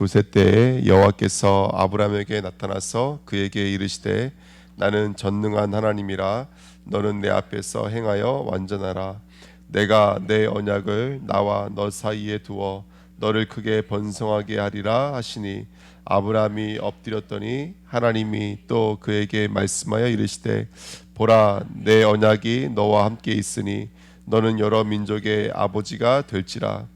두세 때에 여호와께서 아브라함에게 나타나서 그에게 이르시되 나는 전능한 하나님이라 너는 내 앞에서 행하여 완전하라. 내가 내 언약을 나와 너 사이에 두어 너를 크게 번성하게 하리라 하시니 아브라함이 엎드렸더니 하나님이 또 그에게 말씀하여 이르시되 보라 내 언약이 너와 함께 있으니 너는 여러 민족의 아버지가 될지라.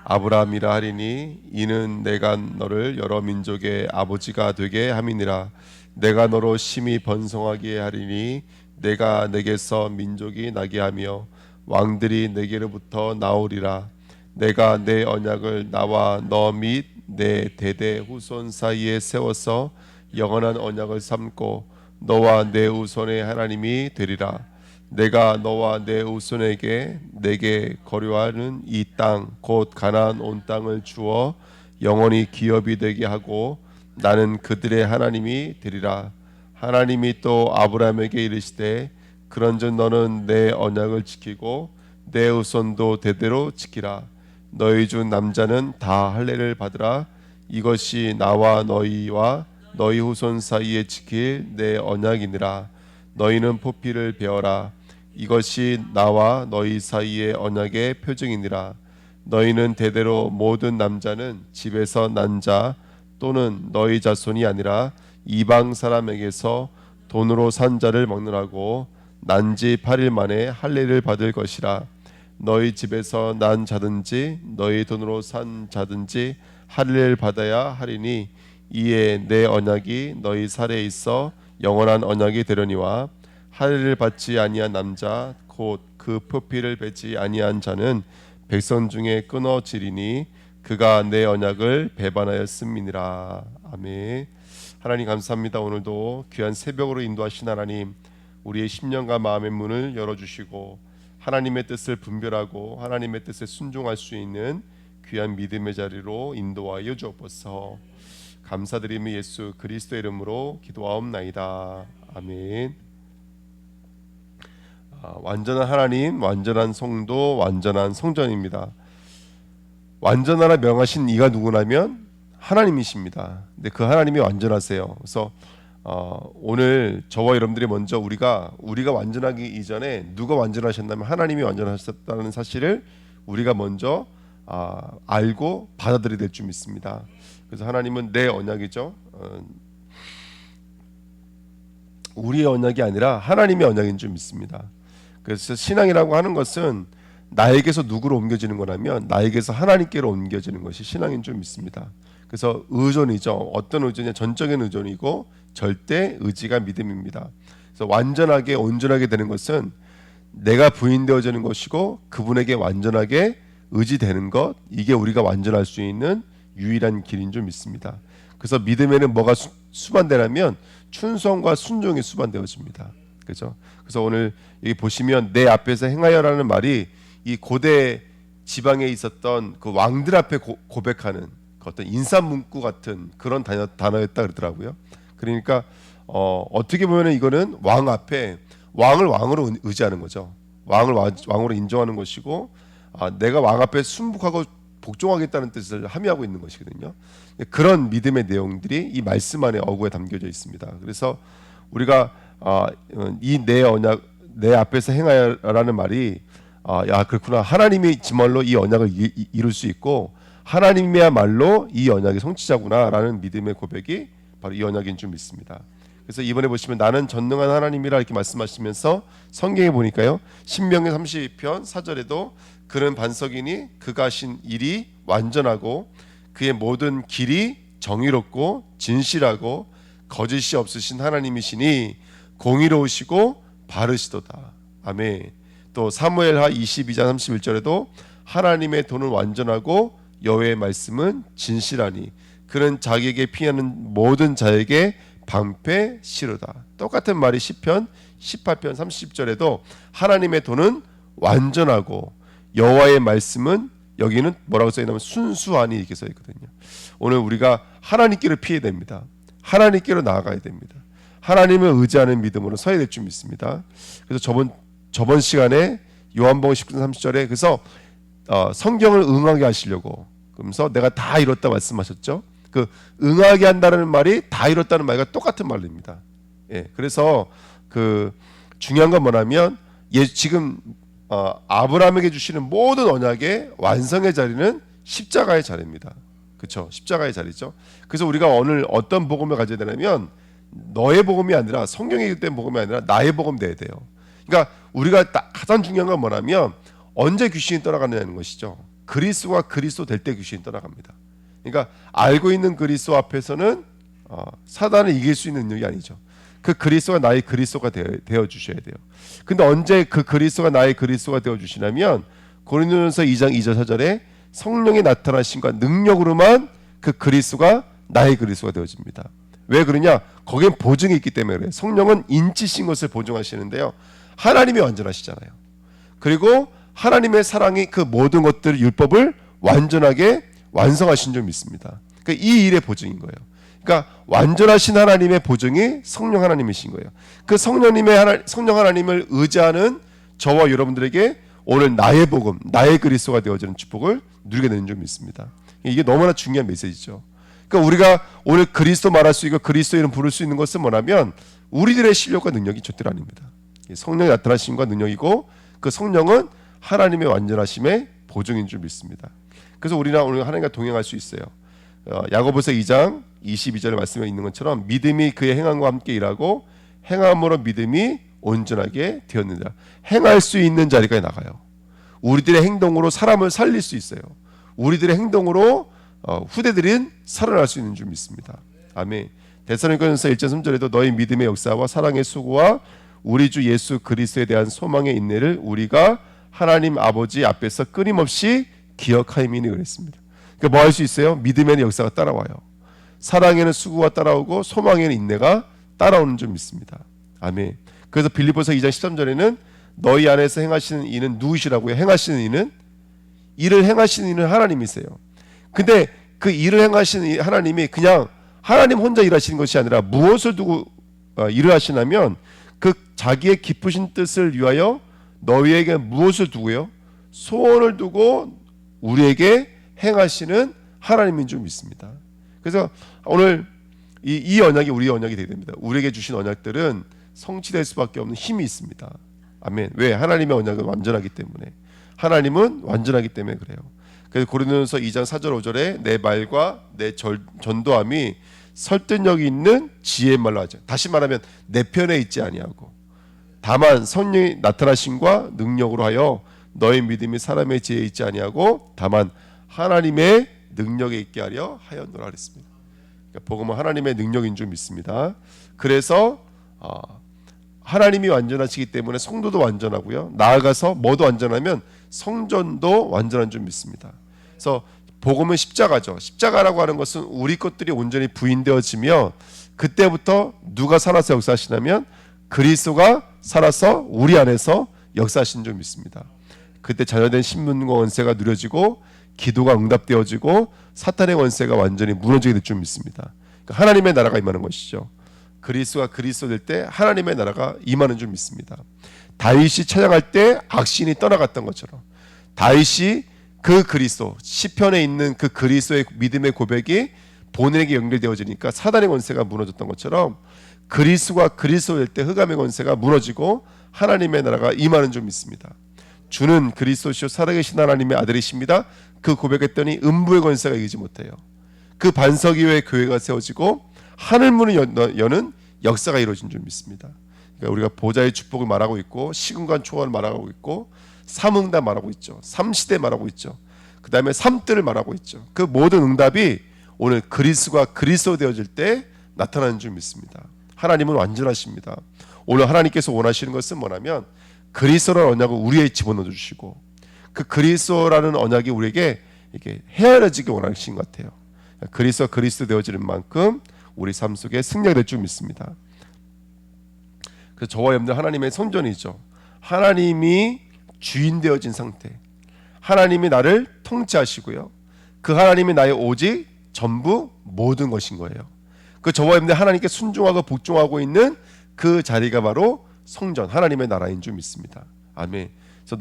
아브라함이라 하리니 이는 내가 너를 여러 민족의 아버지가 되게 함이니라. 내가 너로 심히 번성하게 하리니 내가 내게서 민족이 나게 하며 왕들이 내게로부터 나오리라. 내가 내 언약을 나와 너 및 내 대대 후손 사이에 세워서 영원한 언약을 삼고 너와 내 후손의 하나님이 되리라. 내가 너와 내 후손에게 내게 거류하는 이 땅 곧 가나안 온 땅을 주어 영원히 기업이 되게 하고 나는 그들의 하나님이 되리라. 하나님이 또 아브라함에게 이르시되 그런즉 너는 내 언약을 지키고 내 후손도 대대로 지키라. 너희 중 남자는 다 할례를 받으라. 이것이 나와 너희와 너희 후손 사이에 지킬 내 언약이니라. 너희는 포피를 베어라. 이것이 나와 너희 사이의 언약의 표징이니라. 너희는 대대로 모든 남자는 집에서 난 자 또는 너희 자손이 아니라 이방 사람에게서 돈으로 산 자를 먹느라고 난 지 8일 만에 할례를 받을 것이라. 너희 집에서 난 자든지 너희 돈으로 산 자든지 할례를 받아야 하리니 이에 내 언약이 너희 살에 있어 영원한 언약이 되려니와 할례를 받지 아니한 남자 곧 그 표피를 베지 아니한 자는 백성 중에 끊어지리니 그가 내 언약을 배반하였음이니라. 아멘. 하나님 감사합니다. 오늘도 귀한 새벽으로 인도하신 하나님, 우리의 심령과 마음의 문을 열어주시고 하나님의 뜻을 분별하고 하나님의 뜻에 순종할 수 있는 귀한 믿음의 자리로 인도하여 주옵소서. 감사드리며 예수 그리스도의 이름으로 기도하옵나이다. 아멘. 완전한 하나님, 완전한 성도, 완전한 성전입니다. 완전하라 명하신 이가 누구냐면 하나님이십니다. 근데 그 하나님이 완전하세요. 그래서 오늘 저와 여러분들이 먼저 우리가 완전하기 이전에 누가 완전하셨냐면 하나님이 완전하셨다는 사실을 우리가 먼저 알고 받아들여야 될 줄 믿습니다. 그래서 하나님은 내 언약이죠. 우리의 언약이 아니라 하나님의 언약인 줄 믿습니다. 그래서 신앙이라고 하는 것은 나에게서 누구로 옮겨지는 거라면 나에게서 하나님께로 옮겨지는 것이 신앙인 줄 믿습니다. 그래서 의존이죠. 어떤 의존이 전적인 의존이고 절대 의지가 믿음입니다. 그래서 완전하게 온전하게 되는 것은 내가 부인되어지는 것이고 그분에게 완전하게 의지되는 것, 이게 우리가 완전할 수 있는 유일한 길인 줄 믿습니다. 그래서 믿음에는 뭐가 수반되냐면 충성과 순종이 수반되어집니다. 그죠? 그래서 오늘 여기 보시면 내 앞에서 행하여라는 말이 이 고대 지방에 있었던 그 왕들 앞에 고백하는 그 어떤 인사문구 같은 그런 단어였다 그러더라고요. 그러니까 어떻게 보면 이거는 왕 앞에 왕을 왕으로 의지하는 거죠. 왕을 왕으로 인정하는 것이고 내가 왕 앞에 순복하고 복종하겠다는 뜻을 함의하고 있는 것이거든요. 그런 믿음의 내용들이 이 말씀 안에 어구에 담겨져 있습니다. 그래서 우리가 이 내 언약 내 앞에서 행하여라는 말이 야 그렇구나, 하나님이 정말로 이 언약을 이룰 수 있고 하나님이야말로 이 언약의 성취자구나라는 믿음의 고백이 바로 이 언약인 줄 믿습니다. 그래서 이번에 보시면 나는 전능한 하나님이라 이렇게 말씀하시면서 성경에 보니까요 신명기 32편 4절에도 그는 반석이니 그가 하신 일이 완전하고 그의 모든 길이 정의롭고 진실하고 거짓이 없으신 하나님이시니 공의로우시고 바르시도다. 아멘. 또 사무엘하 22장 31절에도 하나님의 도는 완전하고 여호와의 말씀은 진실하니 그는 자기에게 피하는 모든 자에게 방패시로다. 똑같은 말이 시편 18편 30절에도 하나님의 도는 완전하고 여호와의 말씀은 여기는 뭐라고 써있냐면 순수하니 이렇게 써있거든요. 오늘 우리가 하나님께로 피해야 됩니다. 하나님께로 나아가야 됩니다. 하나님을 의지하는 믿음으로 서야 될 줄 믿습니다. 그래서 저번 시간에 요한복음 19장 30절에 그래서 성경을 응하게 하시려고, 그러면서 내가 다 이뤘다 말씀하셨죠. 그 응하게 한다는 말이 다 이뤘다는 말과 똑같은 말입니다. 예, 그래서 그 중요한 건 뭐냐면 지금 아브라함에게 주시는 모든 언약의 완성의 자리는 십자가의 자리입니다. 그렇죠? 십자가의 자리죠. 그래서 우리가 오늘 어떤 복음을 가져야 되냐면 너의 복음이 아니라, 성경이기 때문에 복음이 아니라 나의 복음 돼야 돼요. 그러니까 우리가 가장 중요한 건 뭐냐면 언제 귀신이 떠나가느냐는 것이죠. 그리스도가 그리스도 될 때 귀신이 떠나갑니다. 그러니까 알고 있는 그리스도 앞에서는 사단을 이길 수 있는 능력이 아니죠. 그 그리스도가 나의 그리스도가 되어 주셔야 돼요. 근데 언제 그 그리스도가 나의 그리스도가 되어 주시냐면 고린도전서 2장 2절 4절에 성령이 나타나신과 능력으로만 그 그리스도가 나의 그리스도가 되어집니다. 왜 그러냐? 거기엔 보증이 있기 때문에 그래요. 성령은 인치신 것을 보증하시는데요, 하나님이 완전하시잖아요. 그리고 하나님의 사랑이 그 모든 것들 율법을 완전하게 완성하신 줄 믿습니다. 그러니까 이 일의 보증인 거예요. 그러니까 완전하신 하나님의 보증이 성령 하나님이신 거예요. 그 성령 하나님을 의지하는 저와 여러분들에게 오늘 나의 복음, 나의 그리스도가 되어지는 축복을 누리게 되는 줄 믿습니다. 이게 너무나 중요한 메시지죠. 그러니까 우리가 오늘 그리스도 말할 수 있고 그리스도 이름 부를 수 있는 것은 뭐냐면 우리들의 실력과 능력이 절대로 아닙니다. 성령이 나타나심과 능력이고, 그 성령은 하나님의 완전하심의 보증인 줄 믿습니다. 그래서 우리는 오늘 하나님과 동행할 수 있어요. 야고보서 2장 22절의 말씀에 있는 것처럼 믿음이 그의 행함과 함께 일하고 행함으로 믿음이 온전하게 되었느니라. 행할 수 있는 자리까지 나가요. 우리들의 행동으로 사람을 살릴 수 있어요. 우리들의 행동으로 후대들은 살아날 수 있는 줄 믿습니다. 아멘. 데살로니가전서 1장 3절에도 너희 믿음의 역사와 사랑의 수고와 우리 주 예수 그리스도에 대한 소망의 인내를 우리가 하나님 아버지 앞에서 끊임없이 기억하임이니 그랬습니다. 그러니까 뭐 할 수 있어요? 믿음에는 역사가 따라와요. 사랑에는 수고가 따라오고 소망에는 인내가 따라오는 줄 믿습니다. 아멘. 그래서 빌립보서 2장 13절에는 너희 안에서 행하시는 이는 누구시라고요? 행하시는 이는, 일을 행하시는 이는 하나님이세요. 근데 그 일을 행하시는 하나님이 그냥 하나님 혼자 일하시는 것이 아니라 무엇을 두고 일을 하시냐면 그 자기의 깊으신 뜻을 위하여 너희에게 무엇을 두고요? 소원을 두고 우리에게 행하시는 하나님인 줄 믿습니다. 그래서 오늘 이 언약이 우리의 언약이 되게 됩니다. 우리에게 주신 언약들은 성취될 수밖에 없는 힘이 있습니다. 아멘. 왜? 하나님의 언약은 완전하기 때문에. 하나님은 완전하기 때문에 그래요. 그래서 고린도전서 2장 4절 5절에 내 말과 내 전도함이 설득력이 있는 지혜의 말로 하죠. 다시 말하면 내 편에 있지 아니하고 다만 성령이 나타나심과 능력으로 하여 너의 믿음이 사람의 지혜에 있지 아니하고 다만 하나님의 능력에 있게 하려 하였노라 그랬습니다. 그러니까 복음은 하나님의 능력인 줄 믿습니다. 그래서 하나님이 완전하시기 때문에 성도도 완전하고요. 나아가서 뭐도 완전하면 성전도 완전한 줄 믿습니다. 그래서 복음은 십자가죠. 십자가라고 하는 것은 우리 것들이 온전히 부인되어지며 그때부터 누가 살아서 역사하시냐면 그리스도가 살아서 우리 안에서 역사하신 줄 믿습니다. 그때 자녀된 신분과 원세가 누려지고 기도가 응답되어지고 사탄의 원세가 완전히 무너지게 될 줄 믿습니다. 그러니까 하나님의 나라가 임하는 것이죠. 그리스도가 그리스도 될 때 하나님의 나라가 임하는 줄 믿습니다. 다윗이 찬양할 때 악신이 떠나갔던 것처럼 다윗이 그 그리스도 시편에 있는 그 그리스도의 믿음의 고백이 본인에게 연결되어지니까 사단의 권세가 무너졌던 것처럼 그리스도가 그리스도 될 때 흑암의 권세가 무너지고 하나님의 나라가 임하는 줄 믿습니다. 주는 그리스도시요 살아계신 하나님의 아들이십니다. 그 고백했더니 음부의 권세가 이기지 못해요. 그 반석 위에 교회가 세워지고 하늘문을 여는 역사가 이루어진 줄 믿습니다. 그러니까 우리가 보좌의 축복을 말하고 있고 시공간 초월을 말하고 있고 삼응답 말하고 있죠. 삼시대 말하고 있죠. 그 다음에 삼뜰을 말하고 있죠. 그 모든 응답이 오늘 그리스도가 그리스도 되어질 때 나타나는 줄 믿습니다. 하나님은 완전하십니다. 오늘 하나님께서 원하시는 것은 뭐냐면 그리스도라는 언약을 우리에 집어넣어 주시고 그 그리스도라는 언약이 우리에게 이렇게 헤아려지게 원하시는 것 같아요. 그리스도가 그리스도 되어지는 만큼 우리 삶 속에 승리가 될 줄 믿습니다. 그래서 저와 여러분들 하나님의 성전이죠. 하나님이 주인 되어진 상태. 하나님이 나를 통치하시고요. 그 하나님이 나의 오직 전부 모든 것인 거예요. 그 저와 여러분들 하나님께 순종하고 복종하고 있는 그 자리가 바로 성전, 하나님의 나라인 줄 믿습니다. 아멘. 그래서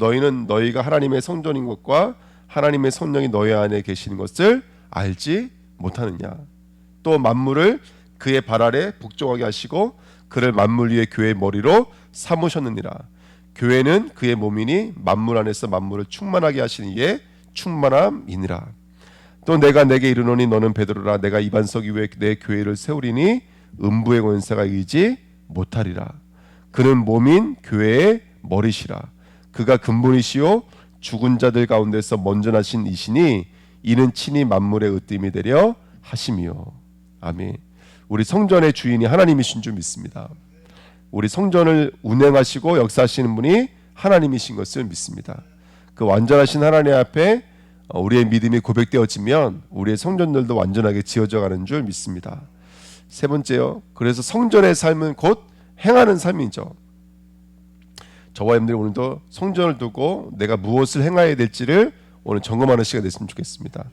너희가 하나님의 성전인 것과 하나님의 성령이 너희 안에 계시는 것을 알지 못하느냐. 또 만물을 그의 발 아래 복종하게 하시고 그를 만물 위에 교회의 머리로 삼으셨느니라. 교회는 그의 몸이니 만물 안에서 만물을 충만하게 하시는 이의 충만함이니라. 또 내가 내게 이르노니 너는 베드로라. 내가 이 반석 위에 내 교회를 세우리니 음부의 권세가 이기지 못하리라. 그는 몸인 교회의 머리시라. 그가 근본이시요 죽은 자들 가운데서 먼저 나신 이시니 이는 친히 만물의 으뜸이 되려 하심이요. 아멘. 우리 성전의 주인이 하나님이신 줄 믿습니다. 우리 성전을 운행하시고 역사하시는 분이 하나님이신 것을 믿습니다. 그 완전하신 하나님 앞에 우리의 믿음이 고백되어지면 우리의 성전들도 완전하게 지어져 가는 줄 믿습니다. 세 번째요. 그래서 성전의 삶은 곧 행하는 삶이죠. 저와 여러분들이 오늘도 성전을 두고 내가 무엇을 행해야 될지를 오늘 점검하는 시간이 됐으면 좋겠습니다.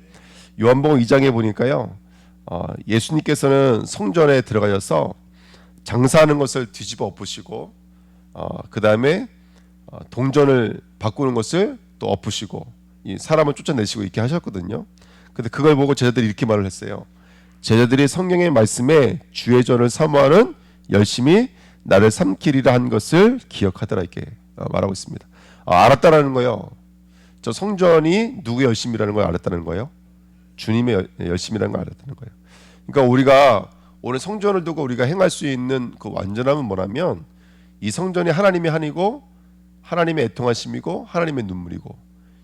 요한복음 2장에 보니까요, 예수님께서는 성전에 들어가셔서 장사하는 것을 뒤집어 엎으시고, 그 다음에 동전을 바꾸는 것을 또 엎으시고, 이 사람을 쫓아내시고 이렇게 하셨거든요. 근데 그걸 보고 제자들이 이렇게 말을 했어요. 제자들이 성경의 말씀에 주의 전을 사모하는 열심히 나를 삼키리라 한 것을 기억하더라 이렇게 말하고 있습니다. 알았다라는 거요. 저 성전이 누구의 열심이라는 걸 알았다는 거예요. 주님의 열심이라는 걸 알았다는 거예요. 그러니까 우리가 오늘 성전을 두고 우리가 행할 수 있는 그 완전함은 뭐냐면 이 성전이 하나님의 한이고 하나님의 애통하심이고 하나님의 눈물이고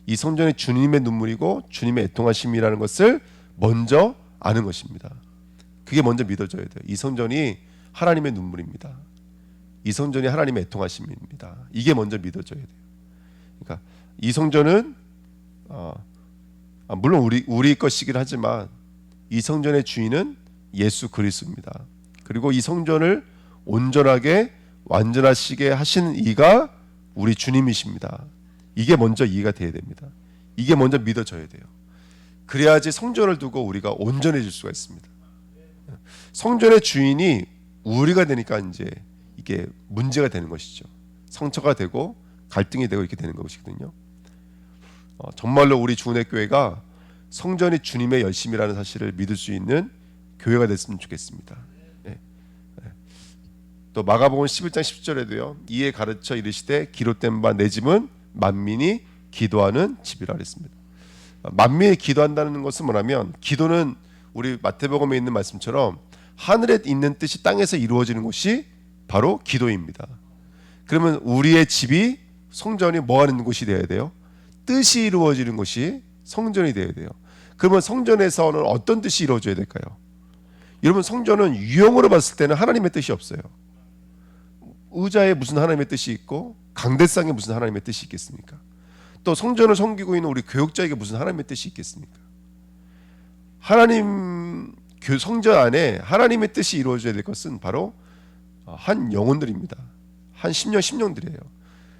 이 성전이 주님의 눈물이고 주님의 애통하심이라는 것을 먼저 아는 것입니다. 그게 먼저 믿어져야 돼요. 이 성전이 하나님의 눈물입니다. 이 성전이 하나님의 애통하심입니다. 이게 먼저 믿어져야 돼요. 그러니까 이 성전은 물론 우리 것이긴 하지만 이 성전의 주인은 예수 그리스도입니다. 그리고 이 성전을 온전하게 완전하시게 하시는 이가 우리 주님이십니다. 이게 먼저 이해가 돼야 됩니다. 이게 먼저 믿어져야 돼요. 그래야지 성전을 두고 우리가 온전해질 수가 있습니다. 성전의 주인이 우리가 되니까 이제 이게 문제가 되는 것이죠. 상처가 되고 갈등이 되고 이렇게 되는 것이거든요. 정말로 우리 주은혜교회가 성전이 주님의 열심이라는 사실을 믿을 수 있는 교회가 됐으면 좋겠습니다. 네. 또 마가복음 11장 10절에도요. 이에 가르쳐 이르시되 기록된 바 내 집은 만민이 기도하는 집이라 그랬습니다. 만민이 기도한다는 것은 뭐냐면 기도는 우리 마태복음에 있는 말씀처럼 하늘에 있는 뜻이 땅에서 이루어지는 것이 바로 기도입니다. 그러면 우리의 집이 성전이 뭐 하는 곳이 되어야 돼요? 뜻이 이루어지는 곳이 성전이 되어야 돼요. 그러면 성전에서는 어떤 뜻이 이루어져야 될까요? 여러분 성전은 유형으로 봤을 때는 하나님의 뜻이 없어요. 의자에 무슨 하나님의 뜻이 있고 강대상에 무슨 하나님의 뜻이 있겠습니까? 또 성전을 섬기고 있는 우리 교역자에게 무슨 하나님의 뜻이 있겠습니까? 하나님 성전 안에 하나님의 뜻이 이루어져야 될 것은 바로 한 영혼들입니다. 한 심령들이에요.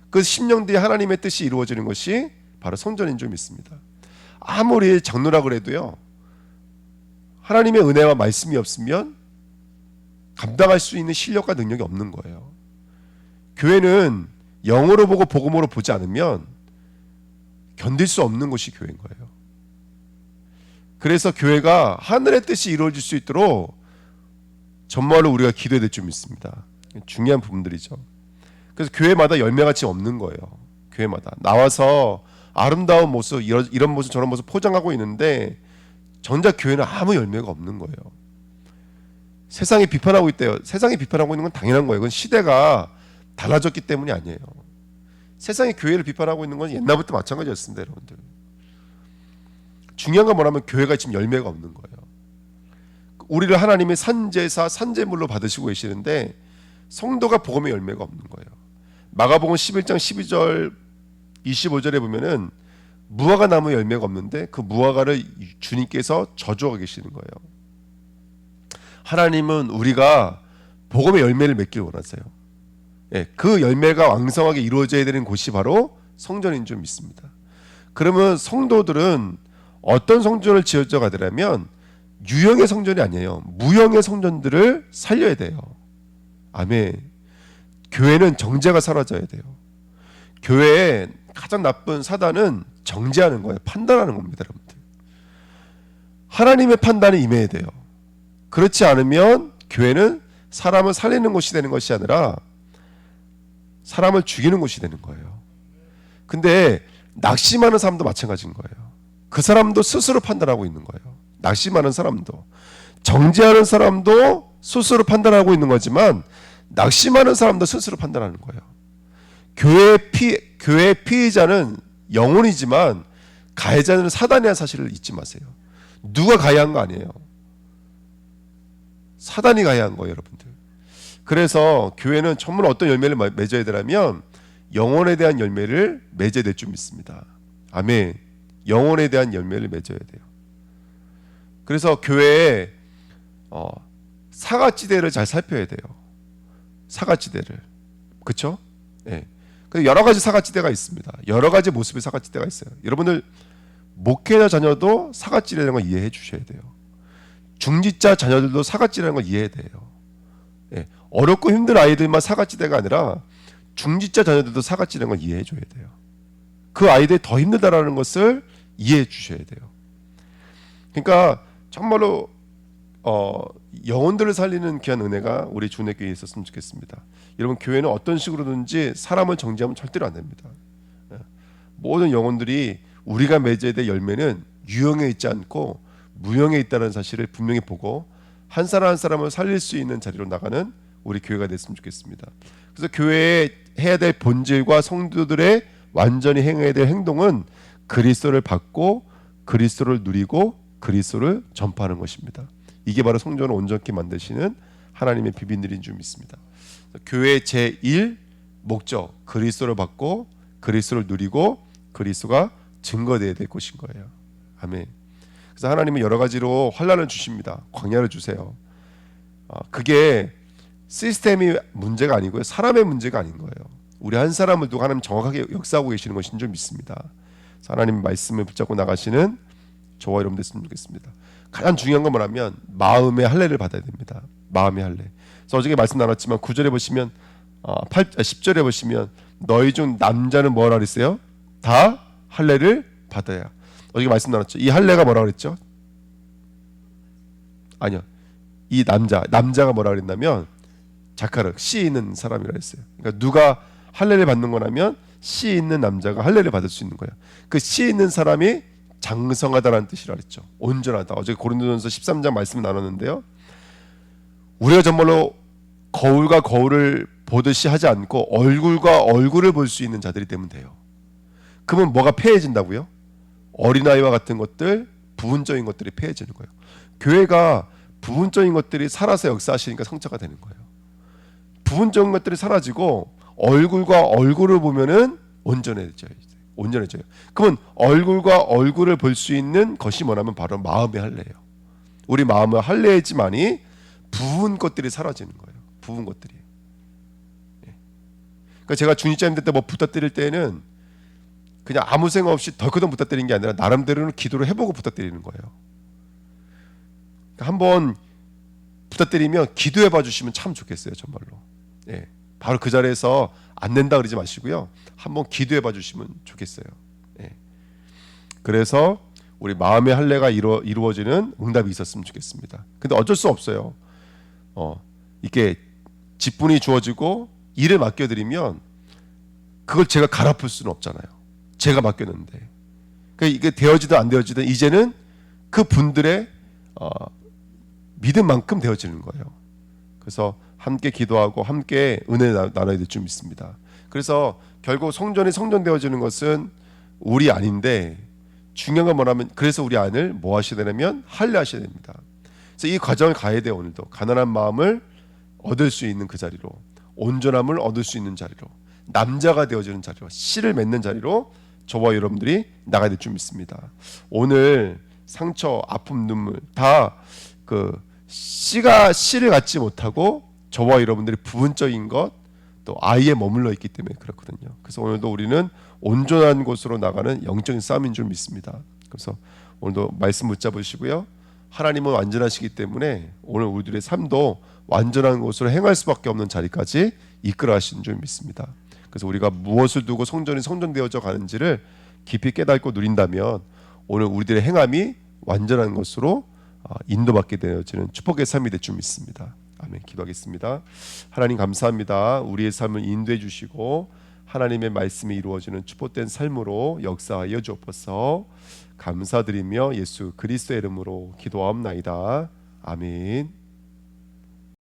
그 심령들이 하나님의 뜻이 이루어지는 것이 바로 성전인 줄 믿습니다. 아무리 장로라 그래도요. 하나님의 은혜와 말씀이 없으면 감당할 수 있는 실력과 능력이 없는 거예요. 교회는 영으로 보고 복음으로 보지 않으면 견딜 수 없는 것이 교회인 거예요. 그래서 교회가 하늘의 뜻이 이루어질 수 있도록 정말로 우리가 기도해야 될 줄 믿습니다. 중요한 부분들이죠. 그래서 교회마다 열매가 지금 없는 거예요. 교회마다 나와서 아름다운 모습 이런 모습 저런 모습 포장하고 있는데 정작 교회는 아무 열매가 없는 거예요. 세상이 비판하고 있대요. 세상이 비판하고 있는 건 당연한 거예요. 그건 시대가 달라졌기 때문이 아니에요. 세상이 교회를 비판하고 있는 건 옛날부터 마찬가지였습니다. 여러분들. 중요한 건 뭐냐면 교회가 지금 열매가 없는 거예요. 우리를 하나님의 산제사 산제물로 받으시고 계시는데 성도가 복음의 열매가 없는 거예요. 마가복음 11장 12절 25절에 보면은 무화과 나무 열매가 없는데 그 무화과를 주님께서 저주하고 계시는 거예요. 하나님은 우리가 복음의 열매를 맺길 원하세요. 그 열매가 왕성하게 이루어져야 되는 곳이 바로 성전인 줄 믿습니다. 그러면 성도들은 어떤 성전을 지어져 가더라면 유형의 성전이 아니에요. 무형의 성전들을 살려야 돼요. 아멘. 교회는 정죄가 사라져야 돼요. 교회에 가장 나쁜 사단은 정죄하는 거예요. 판단하는 겁니다, 여러분들. 하나님의 판단이 임해야 돼요. 그렇지 않으면 교회는 사람을 살리는 곳이 되는 것이 아니라 사람을 죽이는 곳이 되는 거예요. 근데 낙심하는 사람도 마찬가지인 거예요. 그 사람도 스스로 판단하고 있는 거예요. 낙심하는 사람도, 정죄하는 사람도 스스로 판단하고 있는 거지만 낙심하는 사람도 스스로 판단하는 거예요. 교회 피해자는 영혼이지만 가해자는 사단이라는 사실을 잊지 마세요. 누가 가해한 거 아니에요. 사단이 가해한 거예요, 여러분들. 그래서 교회는 정말 어떤 열매를 맺어야 되냐면 영혼에 대한 열매를 맺어야 될 줄 믿습니다. 아멘. 영혼에 대한 열매를 맺어야 돼요. 그래서 교회에 사과지대를 잘 살펴야 돼요. 사과지대를. 그렇죠? 네. 여러 가지 사과지대가 있습니다. 여러 가지 모습의 사과지대가 있어요. 여러분들 목회자 자녀도 사과지대라는 걸 이해해 주셔야 돼요. 중직자 자녀들도 사과지대라는 걸 이해해야 돼요. 네. 어렵고 힘든 아이들만 사과지대가 아니라 중직자 자녀들도 사과지대라는 걸 이해해 줘야 돼요. 그 아이들이 더 힘들다라는 것을 이해해 주셔야 돼요. 그러니까 정말로 영혼들을 살리는 귀한 은혜가 우리 주내교회에 있었으면 좋겠습니다. 여러분, 교회는 어떤 식으로든지 사람을 정죄하면 절대로 안 됩니다. 모든 영혼들이 우리가 맺어야 될 열매는 유형에 있지 않고 무형에 있다는 사실을 분명히 보고 한 사람 한 사람을 살릴 수 있는 자리로 나가는 우리 교회가 됐으면 좋겠습니다. 그래서 교회에 해야 될 본질과 성도들의 완전히 행해야 될 행동은 그리스도를 받고 그리스도를 누리고 그리스도를 전파하는 것입니다. 이게 바로 성전을 온전히 만드시는 하나님의 비밀인 줄 믿습니다. 교회의 제1 목적, 그리스도를 받고 그리스도를 누리고 그리스도가 증거되어야 될 것인 거예요. 아멘. 그래서 하나님은 여러 가지로 환난을 주십니다. 광야를 주세요. 그게 시스템이 문제가 아니고요, 사람의 문제가 아닌 거예요. 우리 한 사람을 두고 하나님 정확하게 역사하고 계시는 것인 줄 믿습니다. 하나님의 말씀을 붙잡고 나가시는 저와 여러분 됐으면 좋겠습니다. 가장 중요한 건 뭐냐면 마음의 할례를 받아야 됩니다. 마음의 할례. 그래서 어저께 말씀 나눴지만 9절에 보시면 10절에 보시면 너희 중 남자는 뭐라 그랬어요? 다 할례를 받아야. 어저께 말씀 나눴죠. 이 할례가 뭐라 그랬죠? 아니요. 이 남자가 뭐라 그랬냐면 자카르, 씨 있는 사람이라 했어요. 그러니까 누가 할례를 받는 거냐면 씨 있는 남자가 할례를 받을 수 있는 거예요. 그 씨 있는 사람이 장성하다라는 뜻이라 그랬죠. 온전하다. 어제 고린도전서 13장 말씀 나눴는데요. 우리가 정말로 거울과 거울을 보듯이 하지 않고 얼굴과 얼굴을 볼 수 있는 자들이 되면 돼요. 그러면 뭐가 폐해진다고요? 어린아이와 같은 것들, 부분적인 것들이 폐해지는 거예요. 교회가 부분적인 것들이 살아서 역사하시니까 성자가 되는 거예요. 부분적인 것들이 사라지고 얼굴과 얼굴을 보면은 온전해져요. 그러면 얼굴과 얼굴을 볼 수 있는 것이 뭐냐면 바로 마음의 할례예요. 우리 마음을 할례해지만이 부분 것들이 사라지는 거예요. 부분 것들이. 그러니까 제가 중직자님들 때 뭐 부탁드릴 때는 그냥 아무 생각 없이 덜커덩 부탁드리는 게 아니라 나름대로는 기도를 해보고 부탁드리는 거예요. 그러니까 한번 부탁드리면 기도해봐 주시면 참 좋겠어요, 정말로. 예, 바로 그 자리에서 안 된다 그러지 마시고요. 한번 기도해봐 주시면 좋겠어요. 예. 그래서 우리 마음의 할례가 이루어지는 응답이 있었으면 좋겠습니다. 근데 어쩔 수 없어요. 이게 직분이 주어지고 일을 맡겨드리면 그걸 제가 갈아풀 수는 없잖아요. 제가 맡겼는데. 그러니까 이게 되어지든 안 되어지든 이제는 그 분들의 믿음만큼 되어지는 거예요. 그래서 함께 기도하고 함께 은혜 나눠야 될 줄 믿습니다. 그래서 결국 성전이 성전되어지는 것은 우리 아닌데 중요한 건 뭐냐면 그래서 우리 안을 뭐 하셔야 되냐면 할례하셔야 됩니다. 그래서 이 과정을 가야 돼요. 오늘도 가난한 마음을 얻을 수 있는 그 자리로, 온전함을 얻을 수 있는 자리로, 남자가 되어지는 자리로, 씨를 맺는 자리로 저와 여러분들이 나가야 될 줄 믿습니다. 오늘 상처, 아픔, 눈물 다 그 씨를 갖지 못하고 저와 여러분들이 부분적인 것 또 아이에 머물러 있기 때문에 그렇거든요. 그래서 오늘도 우리는 온전한 곳으로 나가는 영적인 싸움인 줄 믿습니다. 그래서 오늘도 말씀 붙잡으시고요. 하나님은 완전하시기 때문에 오늘 우리들의 삶도 완전한 곳으로 행할 수밖에 없는 자리까지 이끌어 가시는 줄 믿습니다. 그래서 우리가 무엇을 두고 성전이 성전되어져 가는지를 깊이 깨닫고 누린다면 오늘 우리들의 행함이 완전한 것으로 인도받게 되어지는 축복의 삶이 될 줄 믿습니다. 아멘. 기도하겠습니다. 하나님 감사합니다. 우리의 삶을 인도해 주시고 하나님의 말씀이 이루어지는 축복된 삶으로 역사하여 주옵소서. 감사드리며 예수 그리스도의 이름으로 기도하옵나이다. 아멘.